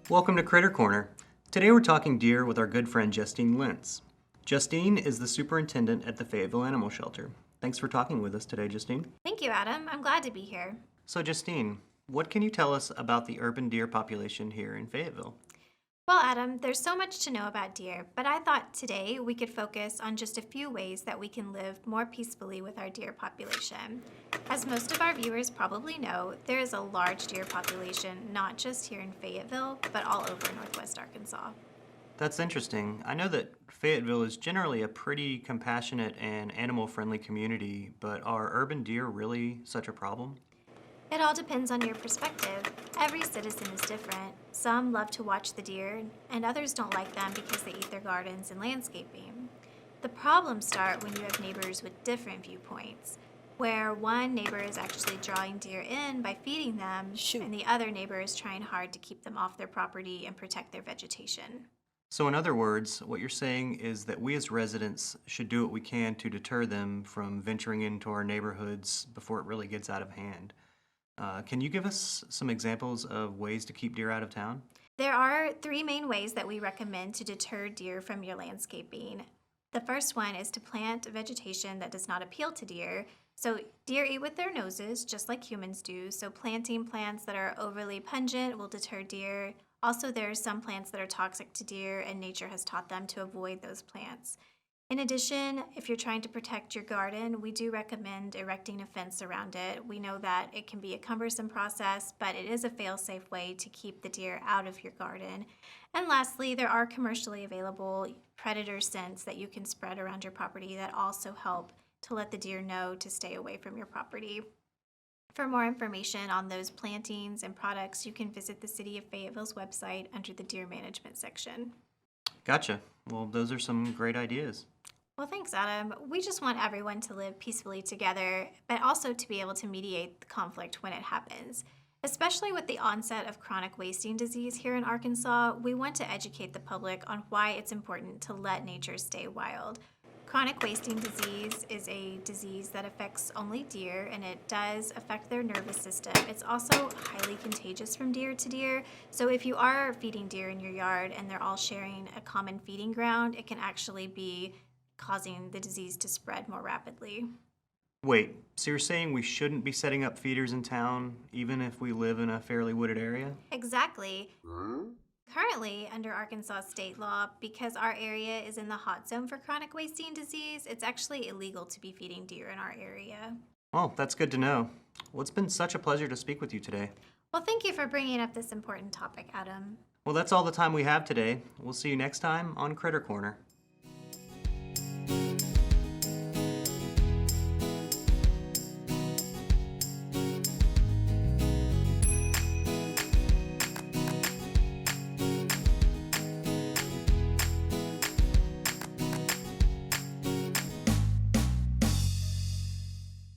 Welcome to Critter Corner. Today we're talking deer with our good friend Justine Lentz. Justine is the superintendent at the Fayetteville Animal Shelter. Thanks for talking with us today, Justine. Thank you, Adam. I'm glad to be here. So Justine, what can you tell us about the urban deer population here in Fayetteville? Well, Adam, there's so much to know about deer, but I thought today we could focus on just a few ways that we can live more peacefully with our deer population. As most of our viewers probably know, there is a large deer population not just here in Fayetteville, but all over Northwest Arkansas. That's interesting. I know that Fayetteville is generally a pretty compassionate and animal-friendly community, but are urban deer really such a problem? It all depends on your perspective. Every citizen is different. Some love to watch the deer, and others don't like them because they eat their gardens and landscaping. The problems start when you have neighbors with different viewpoints, where one neighbor is actually drawing deer in by feeding them, and the other neighbor is trying hard to keep them off their property and protect their vegetation. So in other words, what you're saying is that we as residents should do what we can to deter them from venturing into our neighborhoods before it really gets out of hand. Can you give us some examples of ways to keep deer out of town? There are three main ways that we recommend to deter deer from your landscaping. The first one is to plant vegetation that does not appeal to deer. So deer eat with their noses, just like humans do. So planting plants that are overly pungent will deter deer. Also, there are some plants that are toxic to deer, and nature has taught them to avoid those plants. In addition, if you're trying to protect your garden, we do recommend erecting a fence around it. We know that it can be a cumbersome process, but it is a fail-safe way to keep the deer out of your garden. And lastly, there are commercially available predator scents that you can spread around your property that also help to let the deer know to stay away from your property. For more information on those plantings and products, you can visit the City of Fayetteville's website under the Deer Management section. Gotcha. Well, those are some great ideas. Well, thanks, Adam. We just want everyone to live peacefully together, but also to be able to mediate the conflict when it happens. Especially with the onset of chronic wasting disease here in Arkansas, we want to educate the public on why it's important to let nature stay wild. Chronic wasting disease is a disease that affects only deer, and it does affect their nervous system. It's also highly contagious from deer to deer. So if you are feeding deer in your yard and they're all sharing a common feeding ground, it can actually be causing the disease to spread more rapidly. Wait, so you're saying we shouldn't be setting up feeders in town, even if we live in a fairly wooded area? Exactly. Currently, under Arkansas state law, because our area is in the hot zone for chronic wasting disease, it's actually illegal to be feeding deer in our area. Well, that's good to know. Well, it's been such a pleasure to speak with you today. Well, thank you for bringing up this important topic, Adam. Well, that's all the time we have today. We'll see you next time on Critter Corner.